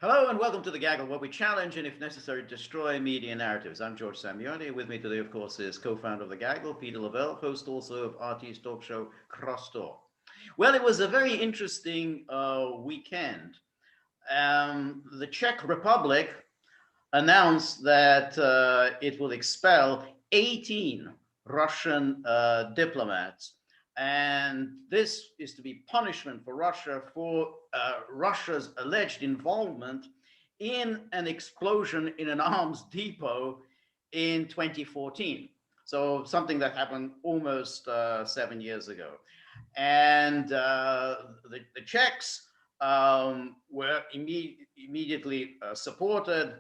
Hello and welcome to The Gaggle, where we challenge and, if necessary, destroy media narratives. I'm George Samioni. With me today, of course, is co-founder of The Gaggle, Peter Lavelle, host also of RT's talk show, Crosstalk. Well, it was a very interesting weekend. The Czech Republic announced that it will expel 18 Russian diplomats. And this is to be punishment for Russia for Russia's alleged involvement in an explosion in an arms depot in 2014. So something that happened almost 7 years ago. And the Czechs were immediately supported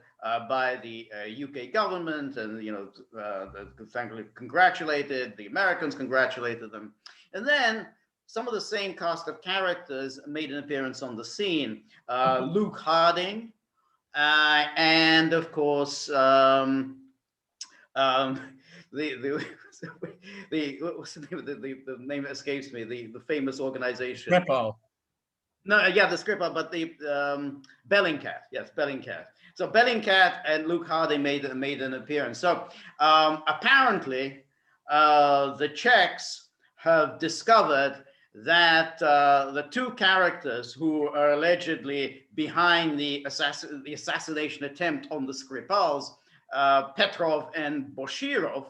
by the UK government, and thankfully congratulated the Americans, congratulated them, and then some of the same cast of characters made an appearance on the scene. Luke Harding, and of course um, the what's the name of the name escapes me, the famous organization. Repo. No, yeah, the Skripal, but the Bellingcat. Yes, Bellingcat. So Bellingcat and Luke Harding made an appearance. So apparently, the Czechs have discovered that the two characters who are allegedly behind the assassination attempt on the Skripals, Petrov and Boshirov,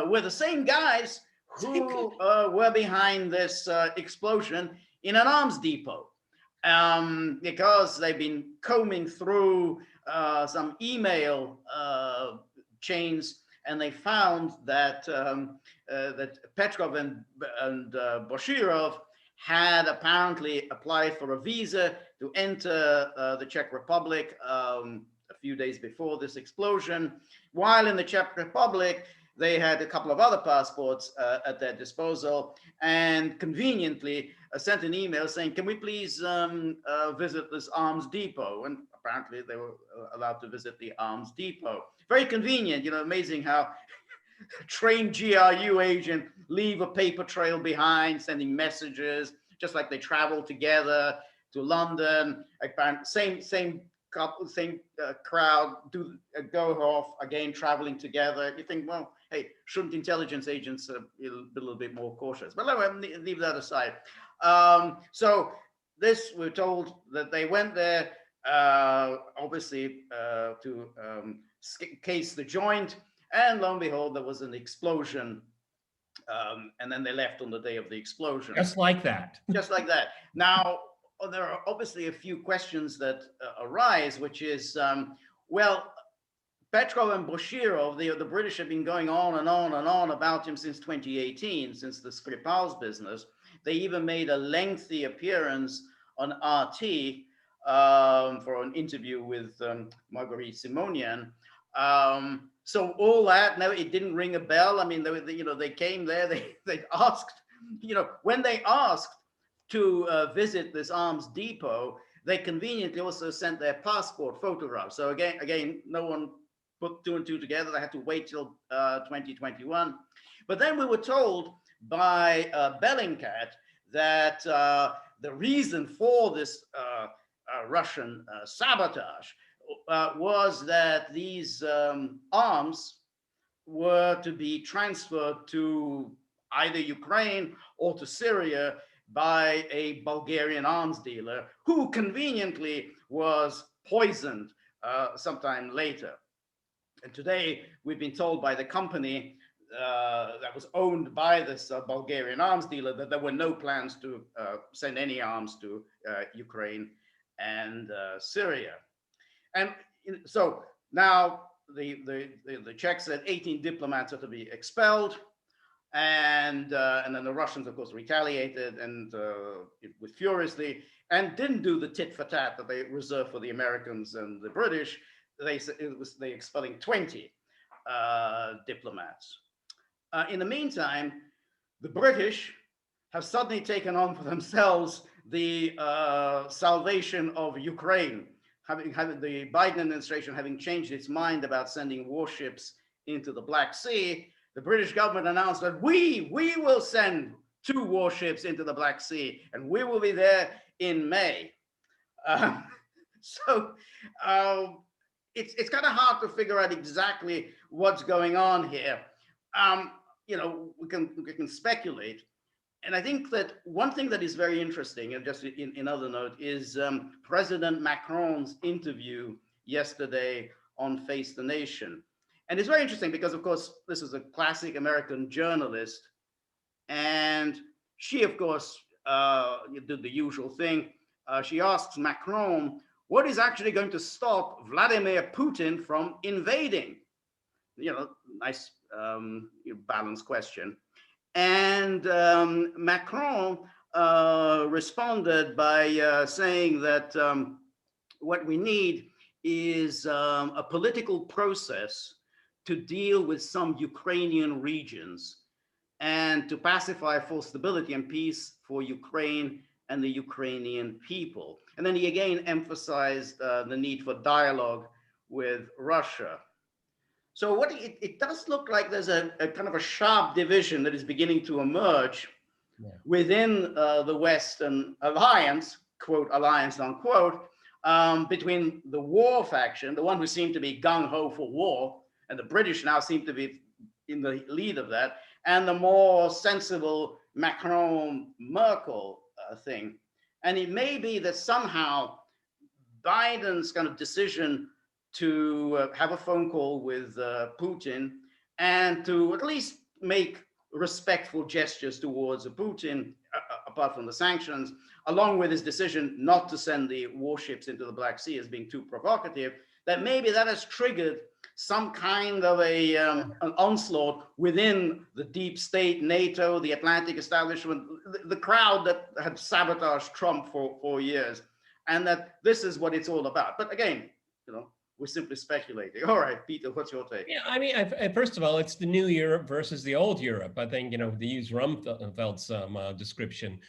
were the same guys who were behind this explosion in an arms depot, because they've been combing through some email chains, and they found that that Petrov and Boshirov had apparently applied for a visa to enter the Czech Republic a few days before this explosion. While in the Czech Republic, they had a couple of other passports at their disposal, and conveniently sent an email saying, can we please visit this arms depot? And apparently they were allowed to visit the arms depot. Very convenient, amazing how a trained GRU agent leave a paper trail behind, sending messages, just like they travel together to London. Same couple, same crowd, go off again, traveling together. You think, well, hey, shouldn't intelligence agents be a little bit more cautious? But anyway, leave that aside. So this, we're told that they went there, obviously, to case the joint, and lo and behold, there was an explosion, and then they left on the day of the explosion. Just like that. Just like that. Now, there are obviously a few questions that arise, which is, well, Petrov and Boshirov, the British have been going on and on and on about him since 2018, since the Skripal's business. They even made a lengthy appearance on RT for an interview with Marguerite Simonian. So all that, no, it didn't ring a bell. I mean, they came there, they asked, when they asked to visit this arms depot, they conveniently also sent their passport photographs. So again, no one put two and two together. They had to wait till 2021. But then we were told by Bellingcat that the reason for this Russian sabotage was that these arms were to be transferred to either Ukraine or to Syria by a Bulgarian arms dealer who conveniently was poisoned sometime later. And today we've been told by the company that was owned by this Bulgarian arms dealer that there were no plans to send any arms to Ukraine and Syria. And so now the Czechs said 18 diplomats are to be expelled. And then the Russians, of course, retaliated and with furiously, and didn't do the tit for tat that they reserved for the Americans and the British. They expelling 20 diplomats. In the meantime, the British have suddenly taken on for themselves the salvation of Ukraine, having the Biden administration having changed its mind about sending warships into the Black Sea. The British government announced that we will send 2 warships into the Black Sea, and we will be there in May. So it's kind of hard to figure out exactly what's going on here. Um, we can speculate. And I think that one thing that is very interesting, and just in other note, is President Macron's interview yesterday on Face the Nation. And it's very interesting because, of course, this is a classic American journalist. And she, of course, did the usual thing. She asks Macron, what is actually going to stop Vladimir Putin from invading? Nice balanced question. And Macron responded by saying that what we need is a political process to deal with some Ukrainian regions and to pacify for stability and peace for Ukraine and the Ukrainian people. And then he again emphasized the need for dialogue with Russia. So what it does look like there's a kind of a sharp division that is beginning to emerge within the Western alliance, quote, alliance, unquote, between the war faction, the one who seemed to be gung-ho for war, and the British now seem to be in the lead of that, and the more sensible Macron-Merkel thing. And it may be that somehow Biden's kind of decision to have a phone call with Putin and to at least make respectful gestures towards Putin, apart from the sanctions, along with his decision not to send the warships into the Black Sea as being too provocative, that maybe that has triggered some kind of an onslaught within the deep state, NATO, the Atlantic establishment, the crowd that had sabotaged Trump for years, and that this is what it's all about. But again, we're simply speculating. All right, Peter, what's your take? Yeah, I mean, first of all, it's the new Europe versus the old Europe. I think, to use Rumfeld's description.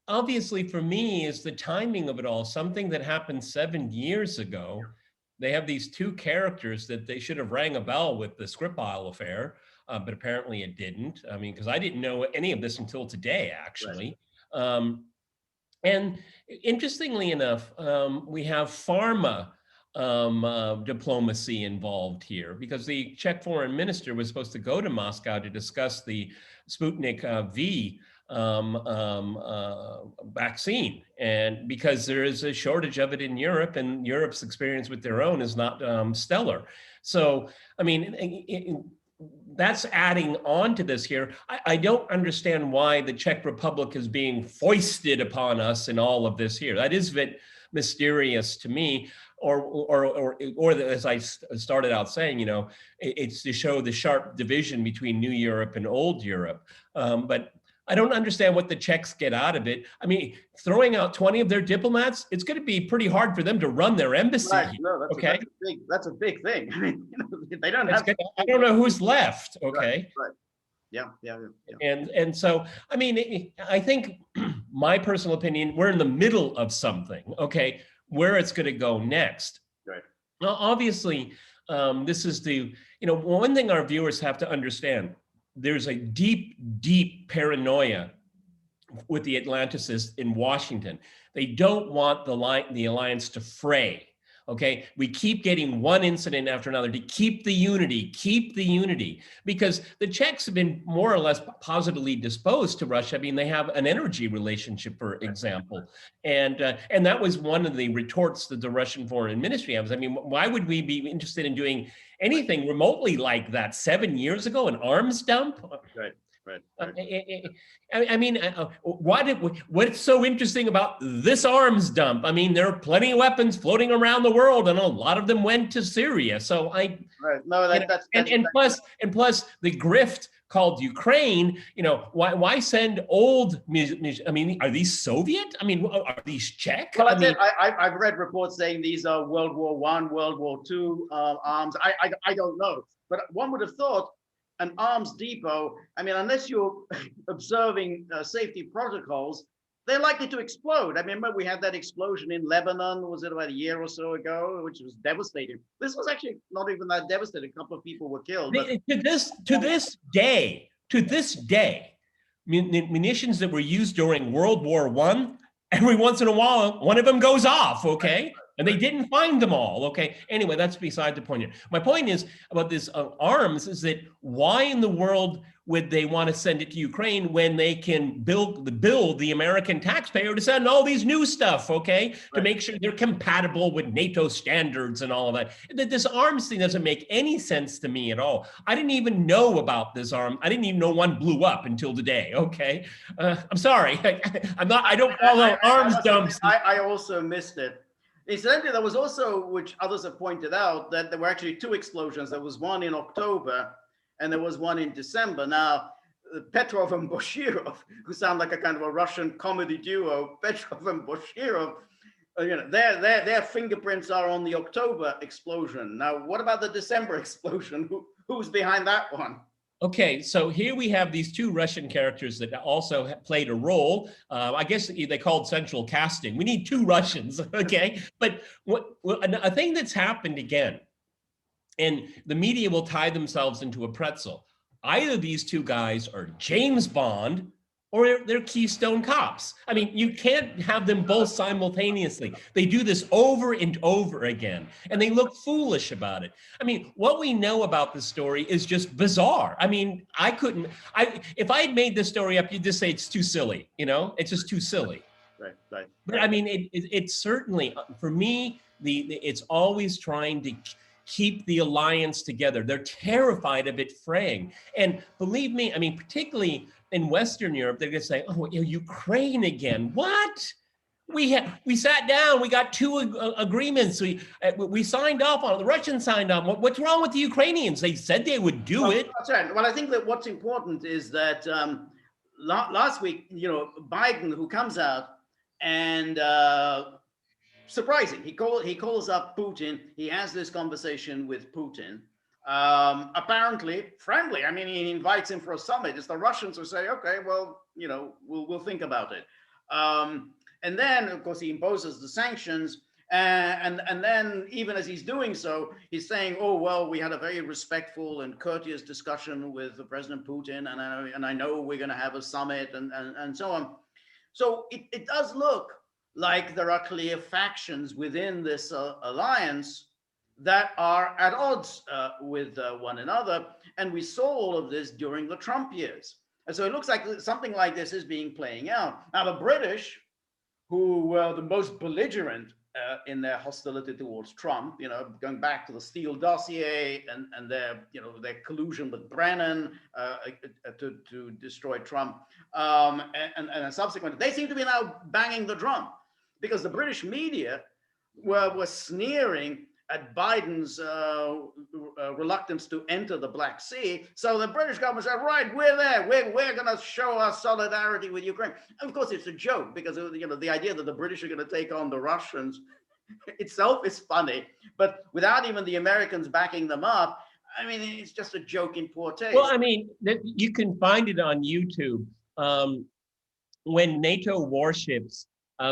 Obviously, for me, is the timing of it all, something that happened 7 years ago. They have these two characters that they should have rang a bell with the Skripal affair, but apparently it didn't. I mean, because I didn't know any of this until today, actually. Right. And interestingly enough, we have pharma diplomacy involved here, because the Czech foreign minister was supposed to go to Moscow to discuss the Sputnik V vaccine, and because there is a shortage of it in Europe, and Europe's experience with their own is not stellar. So, I mean, that's adding on to this here. I don't understand why the Czech Republic is being foisted upon us in all of this here. That is a bit mysterious to me. Or as I started out saying, it's to show the sharp division between New Europe and Old Europe. But I don't understand what the Czechs get out of it. I mean, throwing out 20 of their diplomats, it's going to be pretty hard for them to run their embassy. Right. No, that's a big thing. I mean, they don't have. I don't know who's left. Okay. Right. Yeah. And so, I mean, I think my personal opinion, we're in the middle of something. Okay. Where it's going to go next. Right. Now, obviously, this is one thing our viewers have to understand. There's a deep, deep paranoia with the Atlanticists in Washington. They don't want the alliance to fray. Okay, we keep getting one incident after another to keep the unity, because the Czechs have been more or less positively disposed to Russia. I mean, they have an energy relationship, for example, and that was one of the retorts that the Russian foreign ministry has. I mean, why would we be interested in doing anything remotely like that 7 years ago, an arms dump? Right. I mean, what's so interesting about this arms dump? I mean, there are plenty of weapons floating around the world, and a lot of them went to Syria. So right. No, that's plus the grift called Ukraine. Why send old? I mean, are these Soviet? I mean, are these Czech? Well, I've read reports saying these are World War I, World War II arms. I don't know, but one would have thought an arms depot, I mean, unless you're observing safety protocols, they're likely to explode. I remember we had that explosion in Lebanon, was it about a year or so ago, which was devastating. This was actually not even that devastating. A couple of people were killed. To this day, munitions that were used during World War I every once in a while, one of them goes off, okay? And they didn't find them all, okay? Anyway, that's beside the point here. My point is about this arms is that why in the world would they want to send it to Ukraine when they can build the American taxpayer to send all these new stuff, okay? To make sure they're compatible with NATO standards and all of that. This arms thing doesn't make any sense to me at all. I didn't even know about this arm. I didn't even know one blew up until today, okay? I'm sorry. I don't follow arms dumps. I also missed it. Incidentally, there was also, which others have pointed out, that there were actually two explosions. There was one in October and there was one in December. Now, Petrov and Boshirov, who sound like a kind of a Russian comedy duo, Petrov and Boshirov, their fingerprints are on the October explosion. Now, what about the December explosion? Who's behind that one? Okay, so here we have these two Russian characters that also played a role. I guess they called central casting. We need two Russians, okay? But a thing that's happened again, and the media will tie themselves into a pretzel. Either these two guys are James Bond or they're Keystone Cops. I mean, you can't have them both simultaneously. They do this over and over again, and they look foolish about it. I mean, what we know about this story is just bizarre. I mean, if I had made this story up, you'd just say it's too silly, it's just too silly. Right. But I mean, it's certainly, for me, it's always trying to keep the alliance together. They're terrified of it fraying. And believe me, I mean, particularly in Western Europe, they're gonna say, oh, Ukraine again, what? We sat down, we got two agreements, we signed off on it, the Russians signed off. What's wrong with the Ukrainians? They said they would do it. That's right. Well, I think that what's important is that last week, Biden, who comes out and surprising, he calls up Putin, he has this conversation with Putin. Apparently friendly. I mean, he invites him for a summit. It's the Russians who say, okay, well, we'll think about it. And then, of course, he imposes the sanctions. And then even as he's doing so, he's saying, oh, well, we had a very respectful and courteous discussion with President Putin. And I know we're going to have a summit and so on. So it does look like there are clear factions within this alliance that are at odds with one another. And we saw all of this during the Trump years. And so it looks like something like this is playing out. Now, the British, who were the most belligerent in their hostility towards Trump, going back to the Steele dossier and their collusion with Brennan to destroy Trump, and subsequently, they seem to be now banging the drum because the British media were sneering at Biden's reluctance to enter the Black Sea. So the British government said, right, we're there. We're going to show our solidarity with Ukraine. And of course, it's a joke because, the idea that the British are going to take on the Russians itself is funny. But without even the Americans backing them up, I mean, it's just a joke in poor taste. Well, I mean, you can find it on YouTube. When NATO warships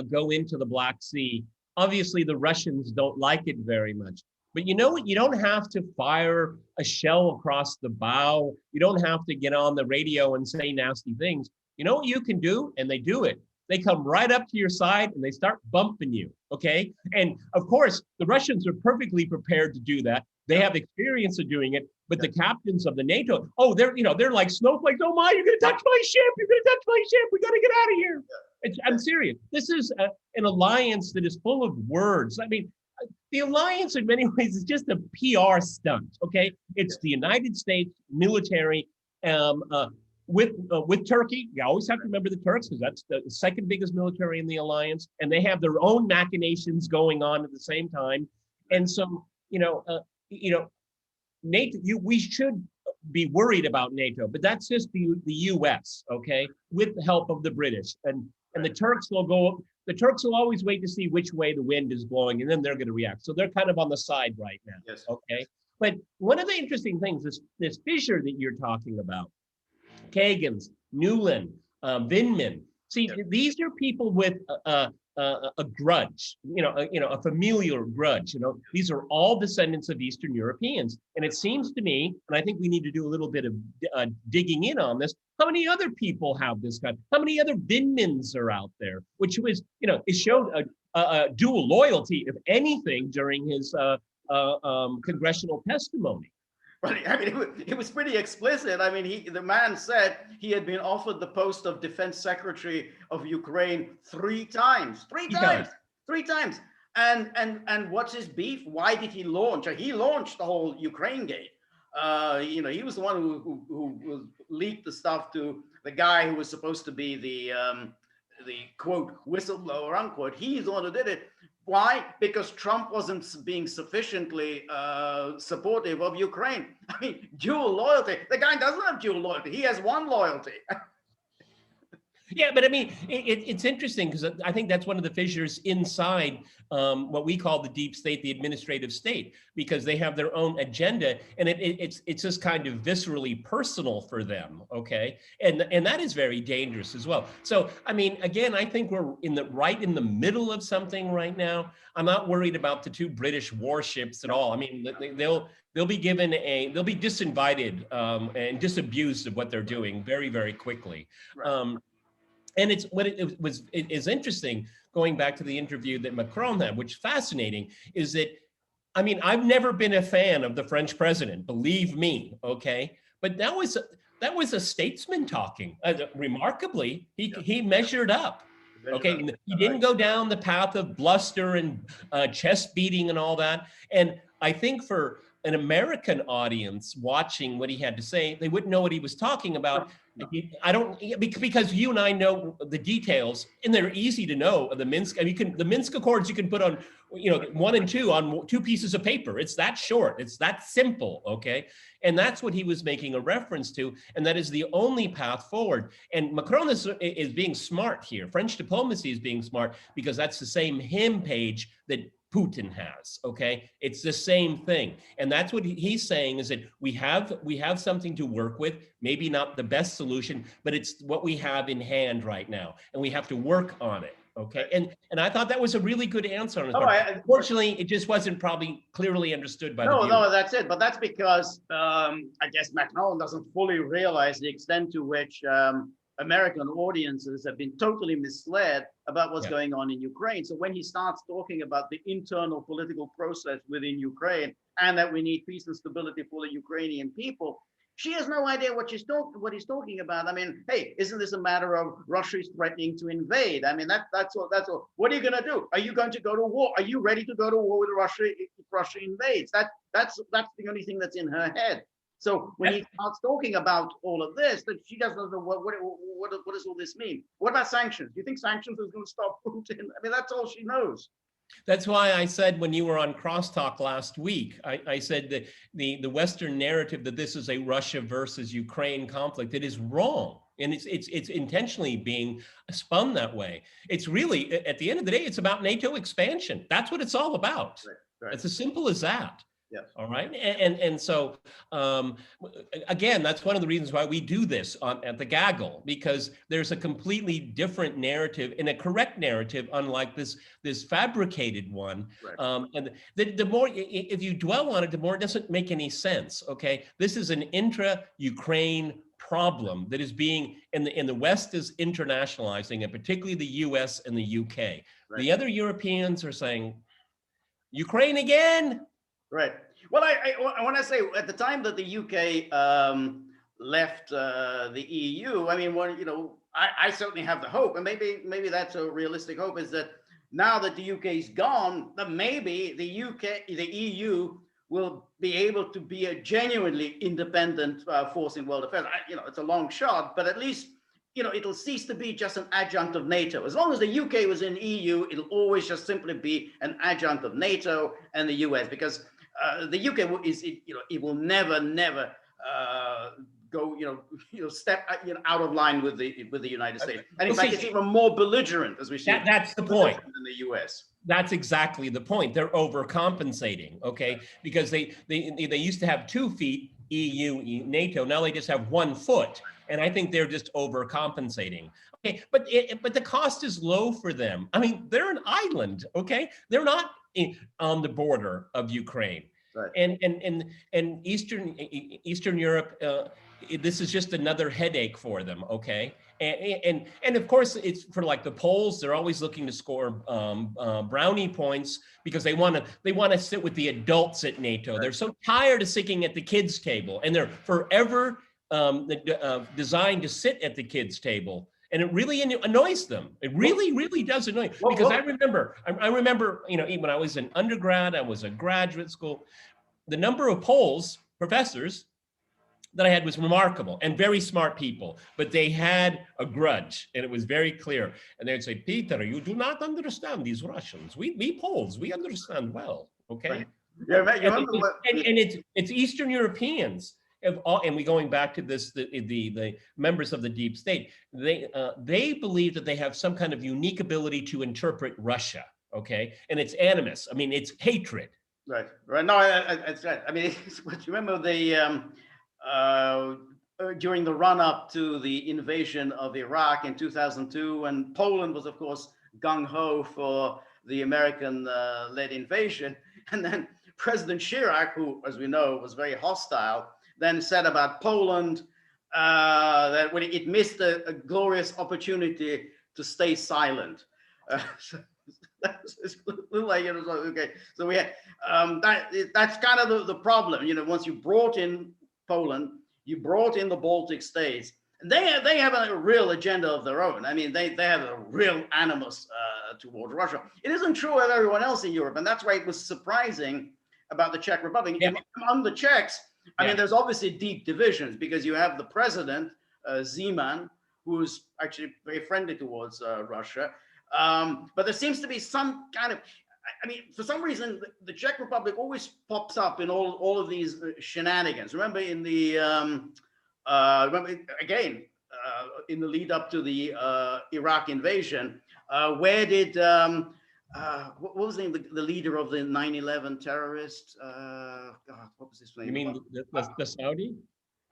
go into the Black Sea, obviously, the Russians don't like it very much. But you know what? You don't have to fire a shell across the bow. You don't have to get on the radio and say nasty things. You know what you can do? And they do it. They come right up to your side and they start bumping you, okay? And of course, the Russians are perfectly prepared to do that. They have experience of doing it, but the captains of the NATO, they're like snowflakes. Oh my, you're gonna touch my ship. You're gonna touch my ship. We gotta get out of here. I'm serious. This is an alliance that is full of words. I mean, the alliance in many ways is just a PR stunt, okay? It's the United States military with Turkey. You always have to remember the Turks because that's the second biggest military in the alliance, and they have their own machinations going on at the same time. And so, NATO, we should be worried about NATO, but that's just the US, okay, with the help of the British. And the Turks will always wait to see which way the wind is blowing, and then they're going to react. So they're kind of on the side right now, yes. Okay? But one of the interesting things is this Fisher that you're talking about, Kagans, Newland, Vindman. See, these are people with a grudge, a familial grudge. These are all descendants of Eastern Europeans. And it seems to me, and I think we need to do a little bit of digging in on this, how many other people have this kind? How many other Vindmans are out there? Which was, it showed a dual loyalty, if anything, during his congressional testimony. Right. I mean, it was pretty explicit. I mean, the man said he had been offered the post of Defense Secretary of Ukraine three times. And what's his beef? Why did he launch? He launched the whole Ukraine gate. He was the one who leaked the stuff to the guy who was supposed to be the quote whistleblower unquote. He's the one who did it. Why? Because Trump wasn't being sufficiently supportive of Ukraine. I mean, dual loyalty. The guy doesn't have dual loyalty. He has one loyalty. Yeah, but I mean, it's interesting because I think that's one of the fissures inside what we call the deep state, the administrative state, because they have their own agenda, and it's just kind of viscerally personal for them. Okay, and that is very dangerous as well. So I mean, again, I think we're right in the middle of something right now. I'm not worried about the two British warships at all. I mean, they'll be given they'll be disinvited and disabused of what they're doing very, very quickly. Right. And it is interesting, going back to the interview that Macron had, which is fascinating, is that, I mean, I've never been a fan of the French president, believe me, okay? But that was a statesman talking. Remarkably, he measured up. Okay, he didn't go down the path of bluster and chest beating and all that. And I think for an American audience watching what he had to say, they wouldn't know what he was talking about. No. Because you and I know the details, and they're easy to know. The Minsk, the Minsk Accords you can put on, 1 and 2 on 2 pieces of paper. It's that short. It's that simple. Okay, and that's what he was making a reference to, and that is the only path forward. And Macron is being smart here. French diplomacy is being smart because that's the same hymn page that Putin has. Okay, it's the same thing, and that's what he's saying, is that we have something to work with. Maybe not the best solution, but it's what we have in hand right now, and we have to work on it. Okay, and I thought that was a really good answer on his part. Unfortunately, it just wasn't probably clearly understood by the viewer. No, that's it. But that's because I guess Macron doesn't fully realize the extent to which American audiences have been totally misled about what's going on in Ukraine. So when he starts talking about the internal political process within Ukraine and that we need peace and stability for the Ukrainian people, she has no idea what he's talking about. I mean, hey, isn't this a matter of Russia is threatening to invade? I mean, that's all. What are you going to do? Are you going to go to war? Are you ready to go to war with Russia if Russia invades? That's the only thing that's in her head. So when he starts talking about all of this, that she doesn't know what does all this mean? What about sanctions? Do you think sanctions is going to stop Putin? I mean, that's all she knows. That's why I said when you were on Crosstalk last week, I said that the Western narrative that this is a Russia versus Ukraine conflict, it is wrong. And it's intentionally being spun that way. It's really, at the end of the day, it's about NATO expansion. That's what it's all about. Right. It's as simple as that. Yes. All right. And so, again, that's one of the reasons why we do this at the Gaggle, because there's a completely different narrative and a correct narrative, unlike this fabricated one. Right. And the more, if you dwell on it, the more it doesn't make any sense. Okay. This is an intra-Ukraine problem that is being, and the West is internationalizing, and particularly the US and the UK. Right. The other Europeans are saying, Ukraine again? Right. Well, I want to say at the time that the UK left the EU, I mean, I certainly have the hope, and maybe that's a realistic hope, is that now that the UK is gone, that maybe the EU will be able to be a genuinely independent force in world affairs. It's a long shot, but at least it'll cease to be just an adjunct of NATO. As long as the UK was in EU, it'll always just simply be an adjunct of NATO and the US, because the UK it will never go step out of line with the United States, and in fact it's even more belligerent, as we see. That's the point. In the US. That's exactly the point. They're overcompensating, okay? Because they used to have 2 feet, EU, NATO. Now they just have 1 foot. And I think they're just overcompensating. Okay, but the cost is low for them. I mean, they're an island. Okay, they're not on the border of Ukraine, Right. and Eastern Europe. This is just another headache for them. Okay, and of course it's for like the Poles. They're always looking to score brownie points because they want to sit with the adults at NATO. Right. They're so tired of sitting at the kids' table, and they're forever designed to sit at the kids' table. And it really annoys them. It really does annoy them. Because I remember, you know, when I was an undergrad, I was a graduate school, the number of Poles professors that I had was remarkable, and very smart people, but they had a grudge, and it was very clear. And they'd say, Peter, you do not understand these Russians. We Poles, we understand well, okay? Right. Yeah, it's Eastern Europeans. And we going back to this, the members of the deep state, they believe that they have some kind of unique ability to interpret Russia, okay? And it's animus. I mean, it's hatred. Right. No, that's right. I mean, you remember during the run-up to the invasion of Iraq in 2002, when Poland was, of course, gung-ho for the American-led invasion, and then President Chirac, who, as we know, was very hostile, then said about Poland that when it missed a glorious opportunity to stay silent. So that's like, you know, okay. So we had that's kind of the problem. You know, once you brought in Poland, you brought in the Baltic states. They have a real agenda of their own. I mean, they have a real animus toward Russia. It isn't true of everyone else in Europe, and that's why it was surprising about the Czech Republic. Yeah. Among the Czechs, I mean, there's obviously deep divisions because you have the president, Zeman, who's actually very friendly towards Russia. But there seems to be some kind of, I mean, for some reason, the Czech Republic always pops up in all of these shenanigans. Remember in the, in the lead up to the Iraq invasion, where did, what was the name, the leader of the 9/11 terrorists? God, what was his name? You mean the Saudi?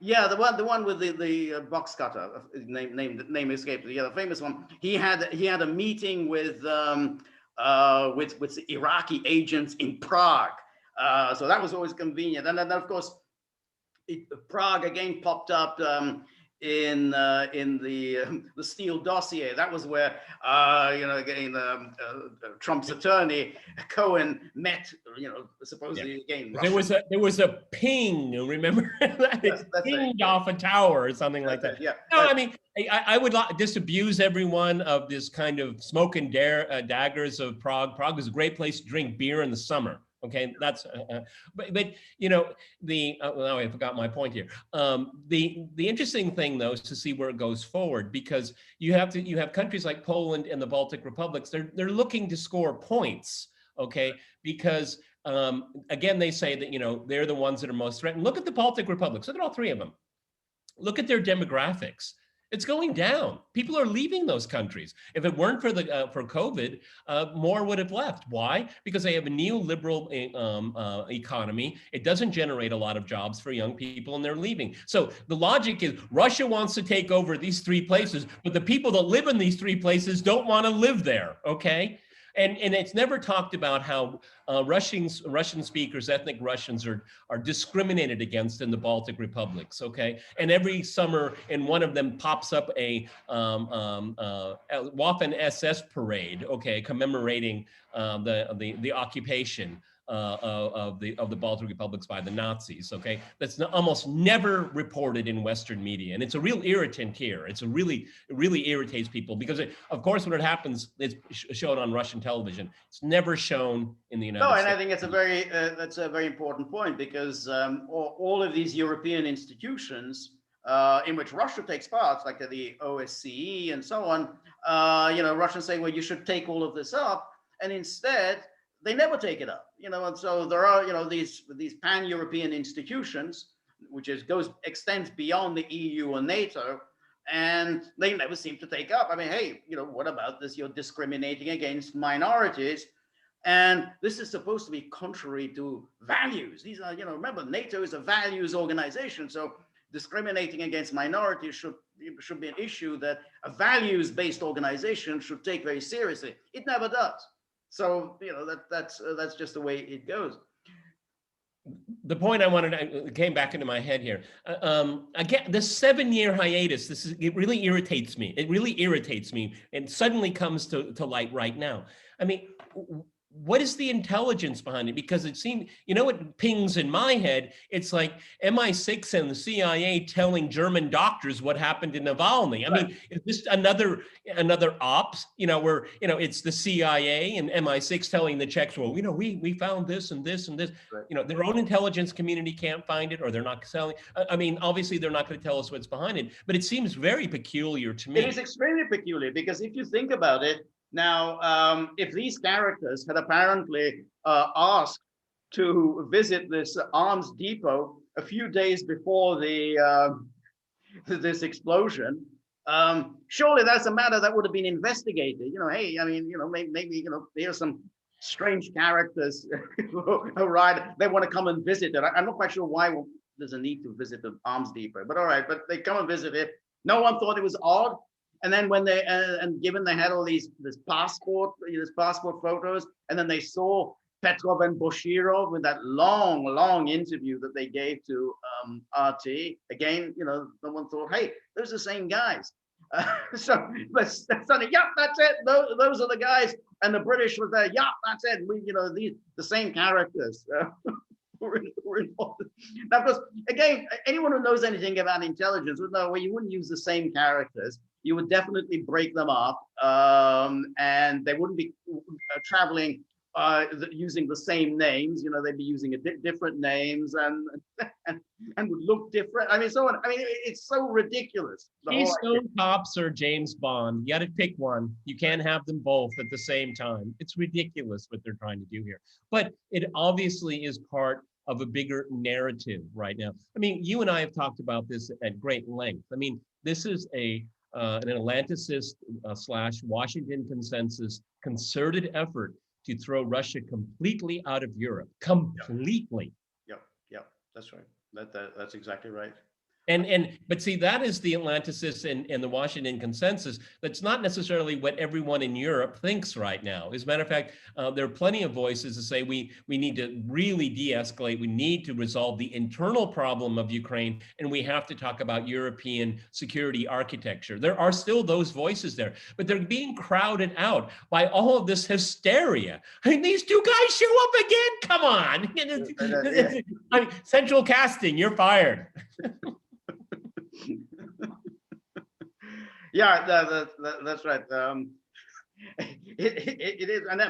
Yeah, the one with the box cutter. Name escaped. Yeah, the famous one. He had a meeting with Iraqi agents in Prague. So that was always convenient. And then of course, Prague again popped up in the Steele dossier. That was where Trump's attorney Cohen met, supposedly again. Russia. There was a ping. Remember that? Yes, pinged off a tower or something like that. Yeah. No, I mean, I would disabuse everyone of this kind of smoke and daggers of Prague. Prague is a great place to drink beer in the summer. Okay, that's but you know now I forgot my point here. The interesting thing though is to see where it goes forward, because you have countries like Poland and the Baltic republics. They're looking to score points. Okay, because again they say that they're the ones that are most threatened. Look at the Baltic republics. Look at all three of them. Look at their demographics. It's going down. People are leaving those countries. If it weren't for for COVID, more would have left. Why? Because they have a neoliberal economy. It doesn't generate a lot of jobs for young people, and they're leaving. So the logic is Russia wants to take over these three places, but the people that live in these three places don't want to live there. Okay. And it's never talked about how Russian speakers, ethnic Russians, are discriminated against in the Baltic republics. Okay, and every summer, in one of them pops up a Waffen SS parade. Okay, commemorating the occupation of the Baltic republics by the Nazis. Okay, that's almost never reported in Western media, and it's a real irritant here. It really irritates people because, of course, when it happens, it's shown on Russian television. It's never shown in the United States. No, and I think that's a very important point, because all of these European institutions in which Russia takes part, like the OSCE and so on, Russians say, well, you should take all of this up, and instead they never take it up, and so there are, these pan-European institutions, which extends beyond the EU and NATO, and they never seem to take up. I mean, hey, what about this? You're discriminating against minorities, and this is supposed to be contrary to values. These are, remember, NATO is a values organization, so discriminating against minorities should be an issue that a values-based organization should take very seriously. It never does. So that's just the way it goes. The point I wanted came back into my head here. Again, this 7-year hiatus. It really irritates me. It really irritates me, and suddenly comes to light right now. I mean, what is the intelligence behind it? Because it seemed, what pings in my head, it's like MI6 and the CIA telling German doctors what happened in Navalny. I mean, is this another ops, where, it's the CIA and MI6 telling the Czechs, well, we found this and this and this, their own intelligence community can't find it, or they're not selling. I mean, obviously they're not going to tell us what's behind it, but it seems very peculiar to me. It is extremely peculiar, because if you think about it, now, if these characters had apparently asked to visit this arms depot a few days before this explosion, surely that's a matter that would have been investigated. Hey, I mean, maybe here's some strange characters who arrive. They want to come and visit it. I'm not quite sure why there's a need to visit the arms depot, but all right. But they come and visit it. No one thought it was odd. And then when they and given they had all this passport photos, and then they saw Petrov and Boshirov with that long interview that they gave to RT. Again, no one thought, hey, those are the same guys. But suddenly, yeah, that's it. Those are the guys. And the British was there. Yeah, that's it. We, the same characters. Were involved. Now, of course, again, anyone who knows anything about intelligence would know, well, you wouldn't use the same characters. You would definitely break them up, and they wouldn't be traveling using the same names. They'd be using different names and would look different. I mean, it's so ridiculous. Keystone Cops or James Bond. You got to pick one. You can't have them both at the same time. It's ridiculous what they're trying to do here. But it obviously is part of a bigger narrative right now. I mean, you and I have talked about this at great length. I mean, this is an Atlanticist / Washington consensus concerted effort to throw Russia completely out of Europe. Completely. Yep. That's right. That's exactly right. But see, that is the Atlanticists and the Washington consensus. That's not necessarily what everyone in Europe thinks right now. As a matter of fact, there are plenty of voices that say we need to really de-escalate. We need to resolve the internal problem of Ukraine, and we have to talk about European security architecture. There are still those voices there, but they're being crowded out by all of this hysteria. I mean, these two guys show up again. Come on. I mean, central casting, you're fired. Yeah, that's right. It is, and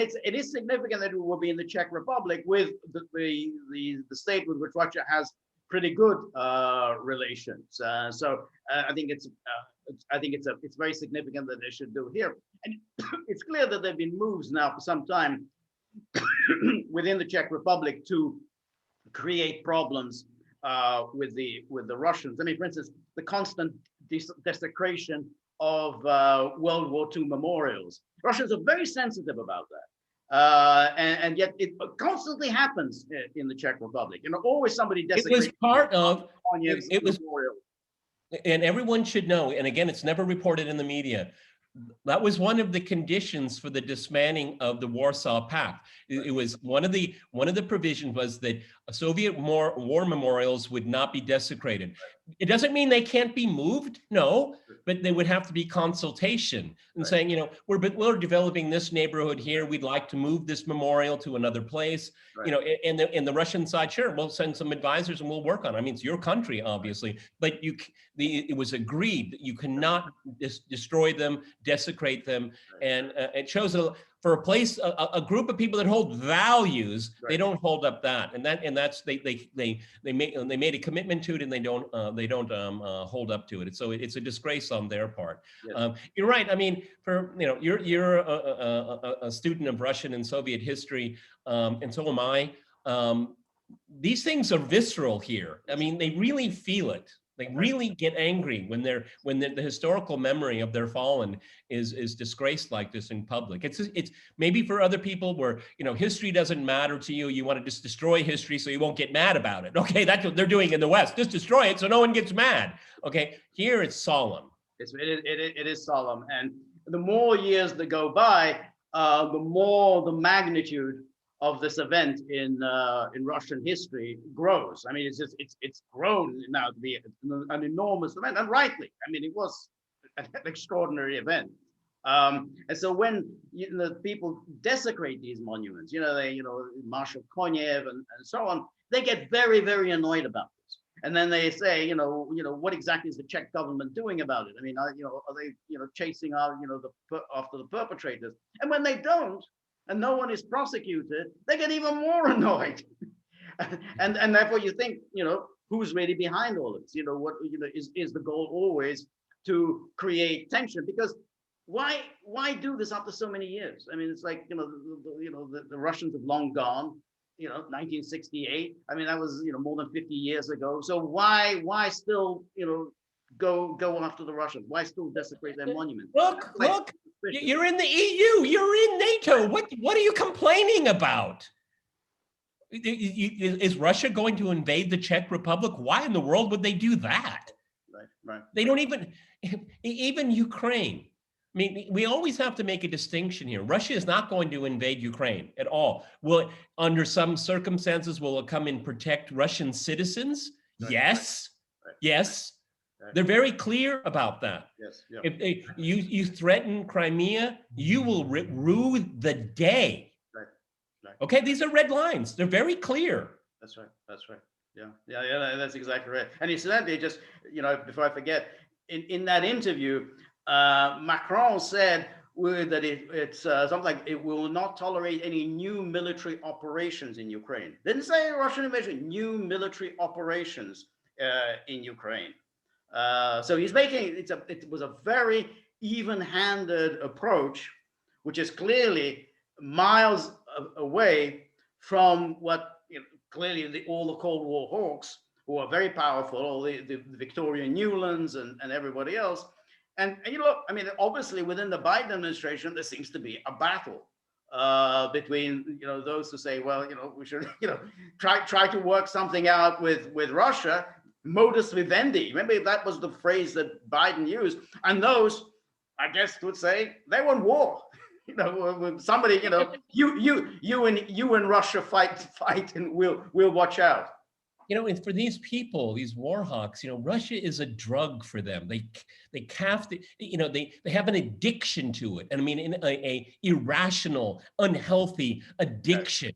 it is significant that it will be in the Czech Republic, with the state with which Russia has pretty good relations. So I think it's very significant that they should do here. And it's clear that there have been moves now for some time within the Czech Republic to create problems with the Russians. I mean, for instance, the constant desecration of World War II memorials. Russians are very sensitive about that, and yet it constantly happens in the Czech Republic. Always somebody desecrates. It was part of it was memorial. And everyone should know. And again, it's never reported in the media. That was one of the conditions for the dismantling of the Warsaw Pact. It was one of the provisions was that Soviet war memorials would not be desecrated. It doesn't mean they can't be moved, no, but they would have to be consultation and saying, we're developing this neighborhood here. We'd like to move this memorial to another place. And the Russian side, sure, we'll send some advisors and we'll work on it. I mean, it's your country, obviously, but it was agreed that you cannot destroy them, desecrate them, and it shows for a place, a group of people that hold values, they don't hold up that, and that's they made a commitment to it, and they don't hold up to it. So it's a disgrace on their part. Yes. You're right. I mean, you're a student of Russian and Soviet history, and so am I. These things are visceral here. I mean, they really feel it. They really get angry when the historical memory of their fallen is disgraced like this in public. It's maybe for other people where, you know, history doesn't matter to you. You want to just destroy history so you won't get mad about it. Okay, that's what they're doing in the West. Just destroy it so no one gets mad. Okay, here it's solemn. It is solemn, and the more years that go by, the more the magnitude of this event in Russian history grows. I mean, it's grown now to be an enormous event, and rightly. I mean, it was an extraordinary event. And so when people desecrate these monuments, Marshal Konev and so on, they get very, very annoyed about this. And then they say, what exactly is the Czech government doing about it? I mean, are they, chasing out, after the perpetrators? And when they don't, and no one is prosecuted, they get even more annoyed. and therefore you think, who's really behind all of this? Is the goal always to create tension? Because why do this after so many years? I mean, it's like, the Russians have long gone, 1968. I mean, that was, more than 50 years ago. So why still, go after the Russians? Why still desecrate their monuments? Look, you're in the EU, you're in NATO. What are you complaining about? Is Russia going to invade the Czech Republic? Why in the world would they do that? Right. They don't even Ukraine. I mean, we always have to make a distinction here. Russia is not going to invade Ukraine at all. Under some circumstances, will it come and protect Russian citizens? Right. Yes. Right. Yes. They're very clear about that. Yes. Yeah. If you threaten Crimea, you will rue the day. Right. Okay, these are red lines. They're very clear. That's right. Yeah. That's exactly right. And incidentally, just before I forget, in that interview, Macron said that it's something like it will not tolerate any new military operations in Ukraine. Didn't say Russian invasion, new military operations in Ukraine. So he's making it was a very even-handed approach, which is clearly miles away from what clearly all the Cold War hawks, who are very powerful, all the Victoria Newlands and everybody else. And I mean, obviously within the Biden administration, there seems to be a battle between those who say, well, we should try to work something out with Russia. Modus vivendi. Remember, that was the phrase that Biden used. And those, I guess, would say they want war. Somebody, you and Russia fight, and we'll watch out. And for these people, these war hawks, Russia is a drug for them. They have an addiction to it. And I mean, a irrational, unhealthy addiction.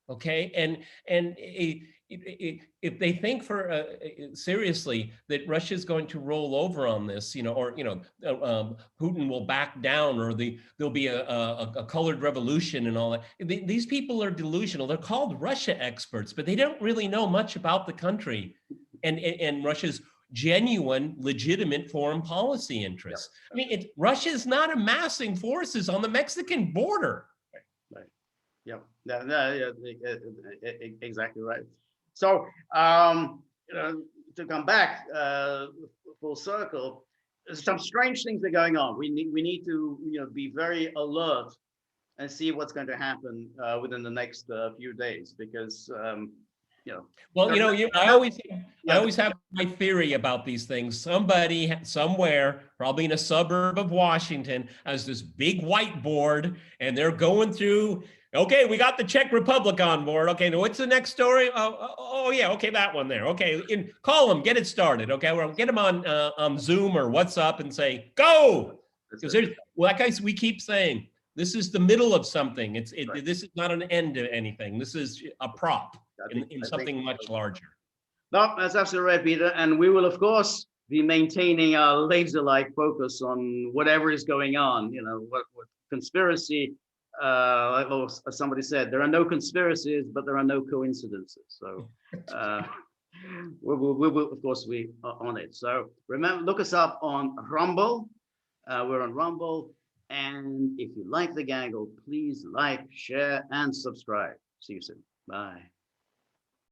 Okay, and if they think seriously that Russia is going to roll over on this, or Putin will back down, or there'll be a colored revolution and all that. These people are delusional. They're called Russia experts, but they don't really know much about the country and Russia's genuine, legitimate foreign policy interests. Yeah. I mean, Russia is not amassing forces on the Mexican border. Right. Yeah. Exactly right. So, to come back full circle, some strange things are going on. We need to be very alert and see what's going to happen within the next few days, because Well, I always have my theory about these things. Somebody somewhere, probably in a suburb of Washington, has this big whiteboard, and they're going through. Okay, we got the Czech Republic on board. Okay, now what's the next story? Oh yeah, okay, that one there. Okay, call them, get it started. Okay, we'll get them on Zoom or WhatsApp and say, go! Because we keep saying, this is the middle of something. Right. This is not an end to anything. This is a prop in something much larger. No, that's absolutely right, Peter. And we will, of course, be maintaining our laser-like focus on whatever is going on. What conspiracy. As somebody said, there are no conspiracies, but there are no coincidences. So we will, of course, be on it. So remember, look us up on Rumble. We're on Rumble. And if you like the gaggle, please like, share, and subscribe. See you soon. Bye.